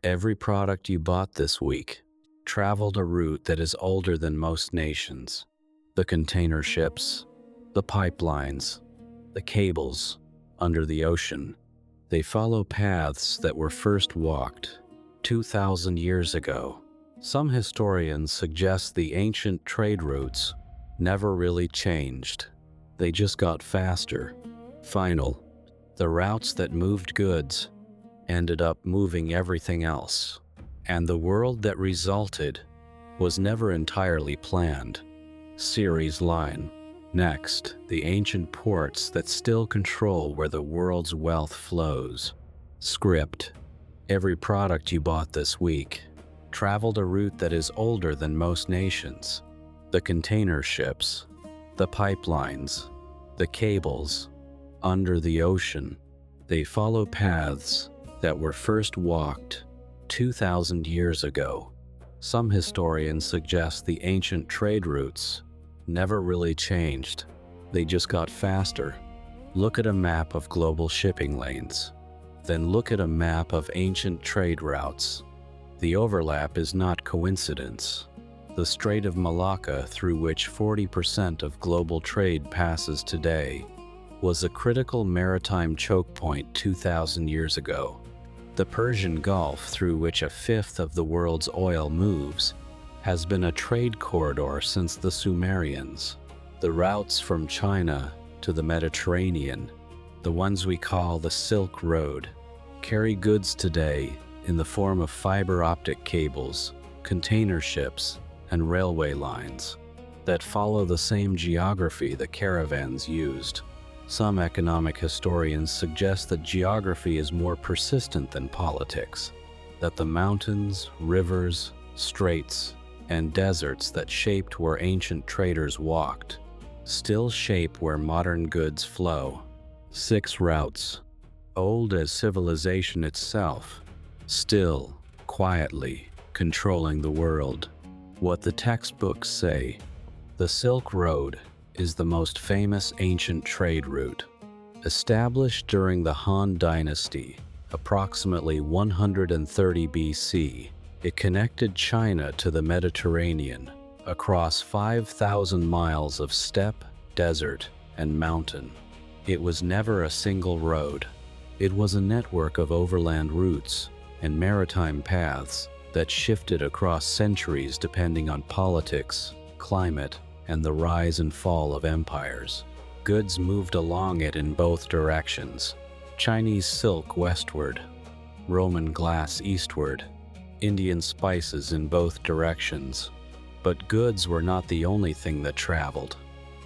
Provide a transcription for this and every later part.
Every product you bought this week traveled a route that is older than most nations. The container ships, the pipelines, the cables under the ocean, they follow paths that were first walked 2,000 years ago. Some historians suggest the ancient trade routes never really changed. They just got faster. The routes that moved goods ended up moving everything else, and the world that resulted was never entirely planned. Series line. Next, the ancient ports that still control where the world's wealth flows. Script. Every product you bought this week traveled a route that is older than most nations. The container ships, the pipelines, the cables under the ocean, they follow paths that were first walked 2,000 years ago. Some historians suggest the ancient trade routes never really changed. They just got faster. Look at a map of global shipping lanes. Then look at a map of ancient trade routes. The overlap is not coincidence. The Strait of Malacca, through which 40% of global trade passes today, was a critical maritime choke point 2,000 years ago. The Persian Gulf, through which a fifth of the world's oil moves, has been a trade corridor since the Sumerians. The routes from China to the Mediterranean, the ones we call the Silk Road, carry goods today in the form of fiber optic cables, container ships, and railway lines that follow the same geography the caravans used. Some economic historians suggest that geography is more persistent than politics, that the mountains, rivers, straits, and deserts that shaped where ancient traders walked still shape where modern goods flow. 6 routes, old as civilization itself, still, quietly, controlling the world. What the textbooks say. The Silk Road is the most famous ancient trade route. Established during the Han Dynasty, approximately 130 BC, it connected China to the Mediterranean across 5,000 miles of steppe, desert, and mountain. It was never a single road. It was a network of overland routes and maritime paths that shifted across centuries depending on politics, climate, and the rise and fall of empires. Goods moved along it in both directions. Chinese silk westward, Roman glass eastward, Indian spices in both directions. But goods were not the only thing that traveled.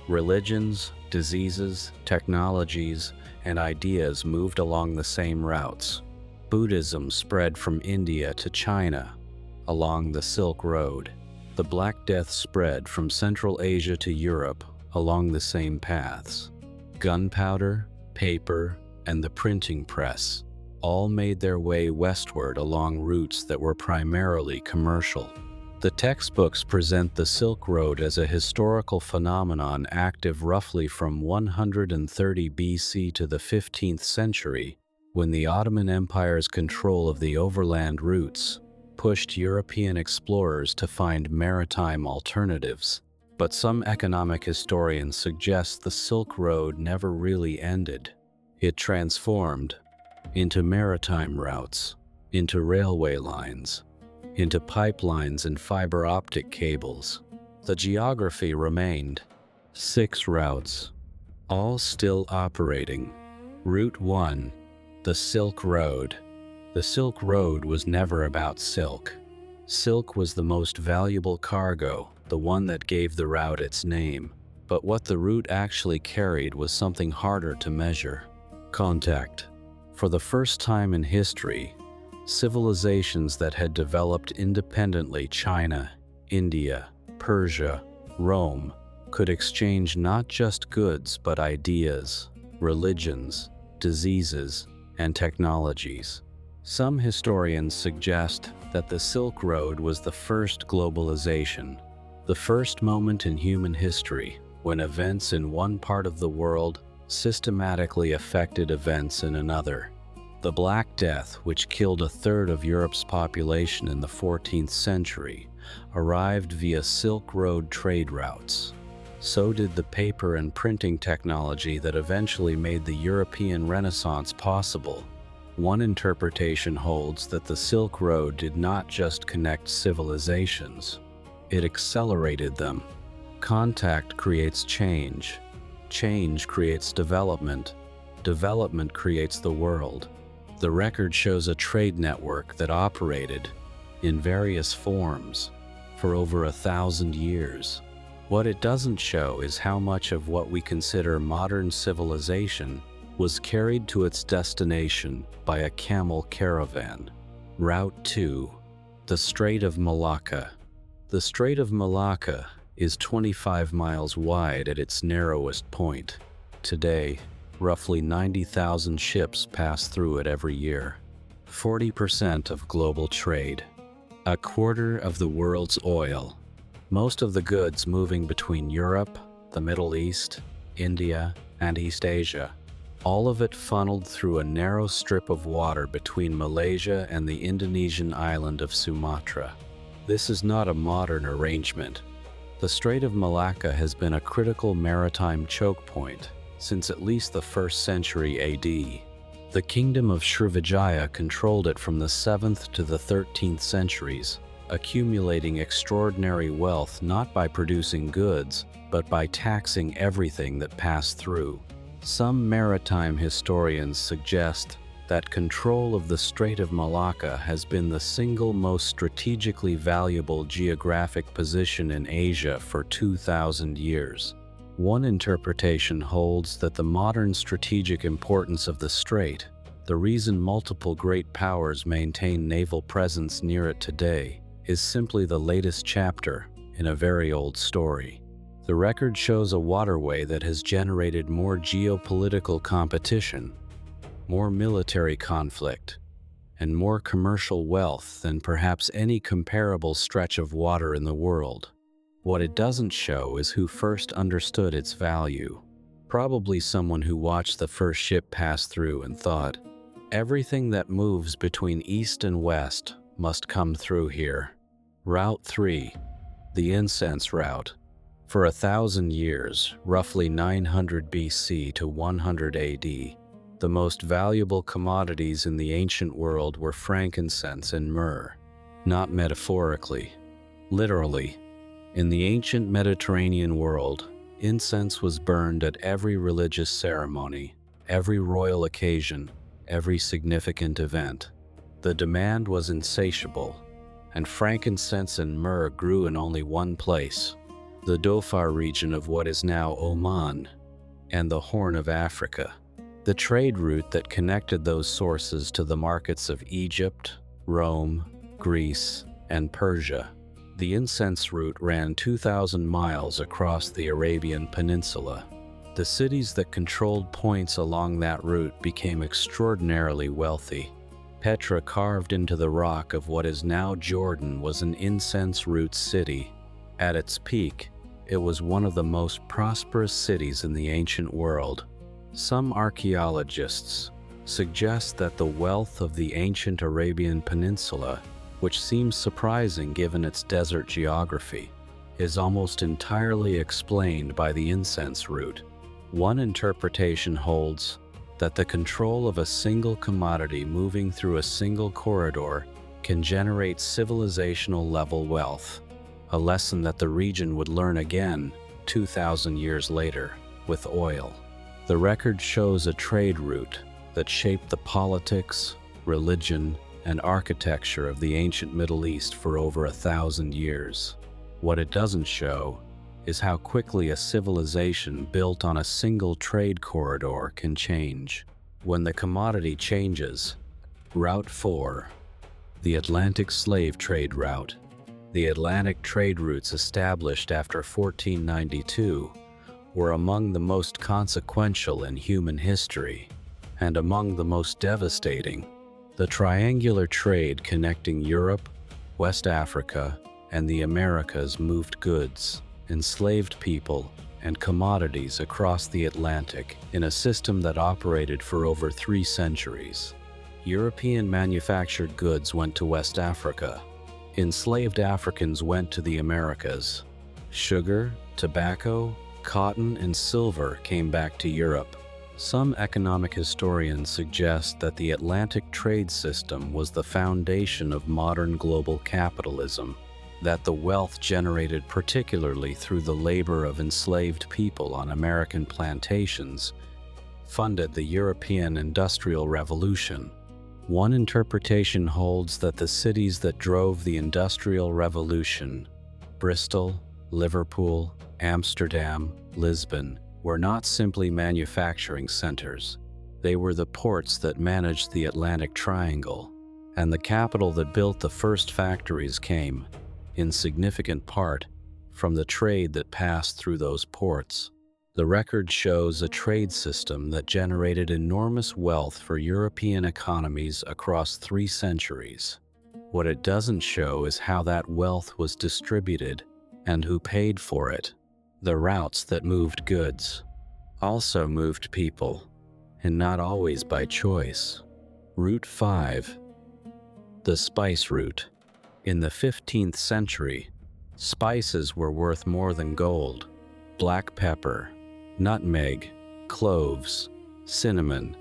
Religions, diseases, technologies, and ideas moved along the same routes. Buddhism spread from India to China along the Silk Road. The Black Death spread from Central Asia to Europe along the same paths. Gunpowder, paper, and the printing press all made their way westward along routes that were primarily commercial. The textbooks present the Silk Road as a historical phenomenon active roughly from 130 BC to the 15th century, when the Ottoman Empire's control of the overland routes pushed European explorers to find maritime alternatives. But some economic historians suggest the Silk Road never really ended. It transformed into maritime routes, into railway lines, into pipelines and fiber optic cables. The geography remained. 6 routes, all still operating. Route 1, the Silk Road. The Silk Road was never about silk. Silk was the most valuable cargo, the one that gave the route its name. But what the route actually carried was something harder to measure. Contact. For the first time in history, civilizations that had developed independently, China, India, Persia, Rome, could exchange not just goods but ideas, religions, diseases, and technologies. Some historians suggest that the Silk Road was the first globalization, the first moment in human history when events in one part of the world systematically affected events in another. The Black Death, which killed a third of Europe's population in the 14th century, arrived via Silk Road trade routes. So did the paper and printing technology that eventually made the European Renaissance possible. One interpretation holds that the Silk Road did not just connect civilizations, it accelerated them. Contact creates change. Change creates development. Development creates the world. The record shows a trade network that operated, in various forms, for over 1,000 years. What it doesn't show is how much of what we consider modern civilization was carried to its destination by a camel caravan. Route 2. The Strait of Malacca. The Strait of Malacca is 25 miles wide at its narrowest point. Today, roughly 90,000 ships pass through it every year. 40% of global trade. A quarter of the world's oil. Most of the goods moving between Europe, the Middle East, India, and East Asia. All of it funneled through a narrow strip of water between Malaysia and the Indonesian island of Sumatra. This is not a modern arrangement. The Strait of Malacca has been a critical maritime choke point since at least the 1st century AD. The kingdom of Srivijaya controlled it from the 7th to the 13th centuries, accumulating extraordinary wealth not by producing goods, but by taxing everything that passed through. Some maritime historians suggest that control of the Strait of Malacca has been the single most strategically valuable geographic position in Asia for 2,000 years. One interpretation holds that the modern strategic importance of the strait, the reason multiple great powers maintain naval presence near it today, is simply the latest chapter in a very old story. The record shows a waterway that has generated more geopolitical competition, more military conflict, and more commercial wealth than perhaps any comparable stretch of water in the world. What it doesn't show is who first understood its value. Probably someone who watched the first ship pass through and thought, everything that moves between east and west must come through here. Route 3. The Incense Route. For 1,000 years, roughly 900 BC to 100 AD, the most valuable commodities in the ancient world were frankincense and myrrh. Not metaphorically, literally. In the ancient Mediterranean world, incense was burned at every religious ceremony, every royal occasion, every significant event. The demand was insatiable, and frankincense and myrrh grew in only one place, the Dhofar region of what is now Oman, and the Horn of Africa. The trade route that connected those sources to the markets of Egypt, Rome, Greece, and Persia. The incense route ran 2,000 miles across the Arabian Peninsula. The cities that controlled points along that route became extraordinarily wealthy. Petra, carved into the rock of what is now Jordan, was an incense route city. At its peak, it was one of the most prosperous cities in the ancient world. Some archaeologists suggest that the wealth of the ancient Arabian Peninsula, which seems surprising given its desert geography, is almost entirely explained by the incense route. One interpretation holds that the control of a single commodity moving through a single corridor can generate civilizational level wealth, a lesson that the region would learn again 2,000 years later with oil. The record shows a trade route that shaped the politics, religion, and architecture of the ancient Middle East for over 1,000 years. What it doesn't show is how quickly a civilization built on a single trade corridor can change. When the commodity changes. Route 4. The Atlantic Slave Trade Route. The Atlantic trade routes established after 1492 were among the most consequential in human history, and among the most devastating. The triangular trade connecting Europe, West Africa, and the Americas moved goods, enslaved people, and commodities across the Atlantic in a system that operated for over 3 centuries. European manufactured goods went to West Africa. Enslaved Africans went to the Americas. Sugar, tobacco, cotton, and silver came back to Europe. Some economic historians suggest that the Atlantic trade system was the foundation of modern global capitalism, that the wealth generated particularly through the labor of enslaved people on American plantations funded the European Industrial Revolution. One interpretation holds that the cities that drove the Industrial Revolution, Bristol, Liverpool, Amsterdam, Lisbon, were not simply manufacturing centers. They were the ports that managed the Atlantic Triangle, and the capital that built the first factories came, in significant part, from the trade that passed through those ports. The record shows a trade system that generated enormous wealth for European economies across 3 centuries. What it doesn't show is how that wealth was distributed and who paid for it. The routes that moved goods also moved people, and not always by choice. Route 5. The spice route. In the 15th century, spices were worth more than gold. Black pepper, nutmeg, cloves, cinnamon,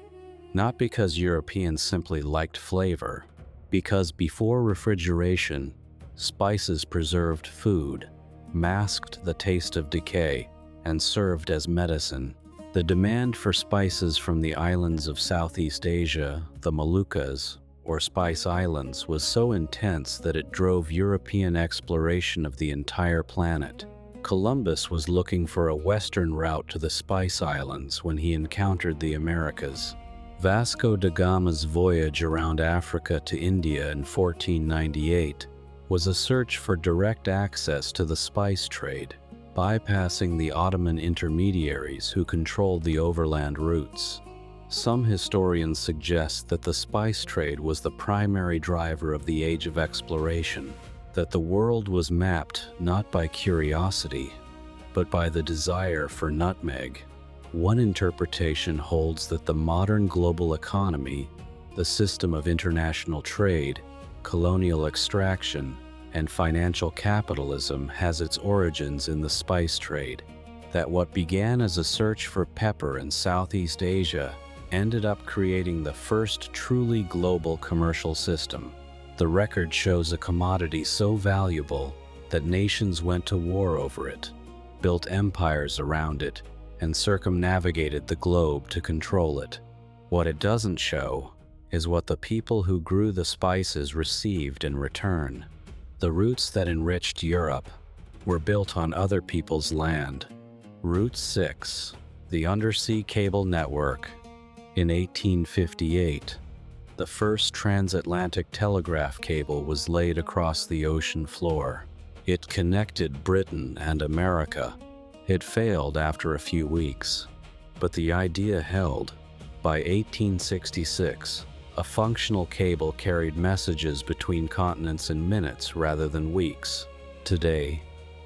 not because Europeans simply liked flavor, because before refrigeration, spices preserved food, masked the taste of decay, and served as medicine. The demand for spices from the islands of Southeast Asia, the Moluccas, or Spice Islands, was so intense that it drove European exploration of the entire planet. Columbus was looking for a western route to the Spice Islands when he encountered the Americas. Vasco da Gama's voyage around Africa to India in 1498 was a search for direct access to the spice trade, bypassing the Ottoman intermediaries who controlled the overland routes. Some historians suggest that the spice trade was the primary driver of the age of exploration, that the world was mapped not by curiosity, but by the desire for nutmeg. One interpretation holds that the modern global economy, the system of international trade, colonial extraction, and financial capitalism has its origins in the spice trade, that what began as a search for pepper in Southeast Asia ended up creating the first truly global commercial system. The record shows a commodity so valuable that nations went to war over it, built empires around it, and circumnavigated the globe to control it. What it doesn't show is what the people who grew the spices received in return. The routes that enriched Europe were built on other people's land. Route 6, the undersea cable network. In 1858, the first transatlantic telegraph cable was laid across the ocean floor. It connected Britain and America. It failed after a few weeks, but the idea held. By 1866, a functional cable carried messages between continents in minutes rather than weeks. Today,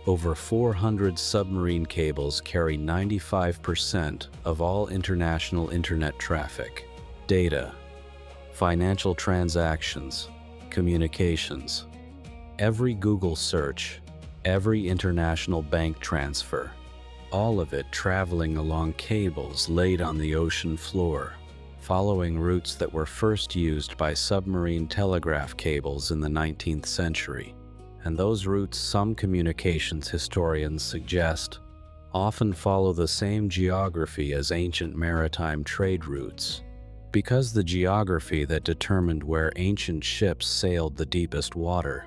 over 400 submarine cables carry 95% of all international internet traffic, data, financial transactions, communications. Every Google search, every international bank transfer, all of it traveling along cables laid on the ocean floor, following routes that were first used by submarine telegraph cables in the 19th century. And those routes, some communications historians suggest, often follow the same geography as ancient maritime trade routes, because the geography that determined where ancient ships sailed the deepest water,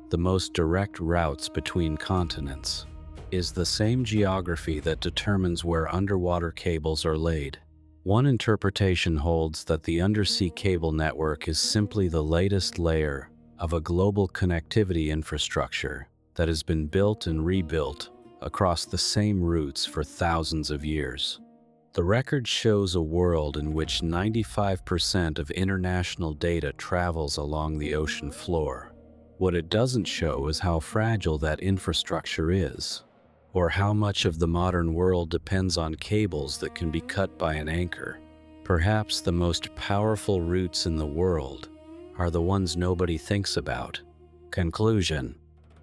the most direct routes between continents, is the same geography that determines where underwater cables are laid. One interpretation holds that the undersea cable network is simply the latest layer of a global connectivity infrastructure that has been built and rebuilt across the same routes for thousands of years. The record shows a world in which 95% of international data travels along the ocean floor. What it doesn't show is how fragile that infrastructure is, or how much of the modern world depends on cables that can be cut by an anchor. Perhaps the most powerful routes in the world are the ones nobody thinks about. Conclusion: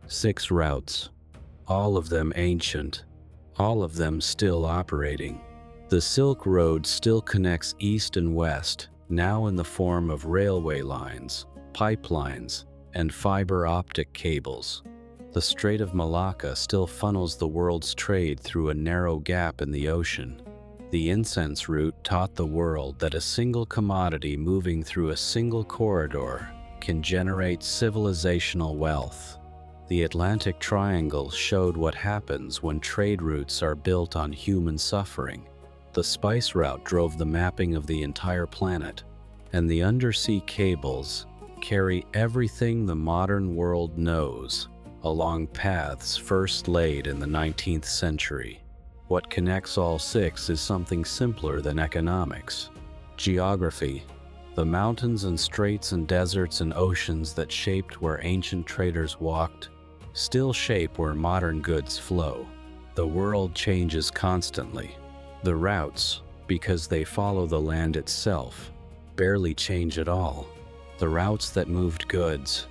6 routes, all of them ancient, all of them still operating. The Silk Road still connects east and west, now in the form of railway lines, pipelines, and fiber optic cables. The Strait of Malacca still funnels the world's trade through a narrow gap in the ocean. The Incense route taught the world that a single commodity moving through a single corridor can generate civilizational wealth. The Atlantic Triangle showed what happens when trade routes are built on human suffering. The Spice Route drove the mapping of the entire planet, and the undersea cables carry everything the modern world knows along paths first laid in the 19th century. What connects all 6 is something simpler than economics. Geography. The mountains and straits and deserts and oceans that shaped where ancient traders walked still shape where modern goods flow. The world changes constantly. The routes, because they follow the land itself, barely change at all. The routes that moved goods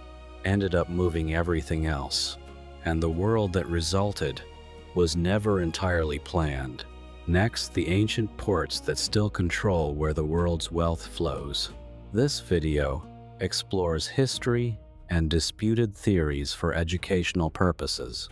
ended up moving everything else, and the world that resulted was never entirely planned. Next, the ancient ports that still control where the world's wealth flows. This video explores history and disputed theories for educational purposes.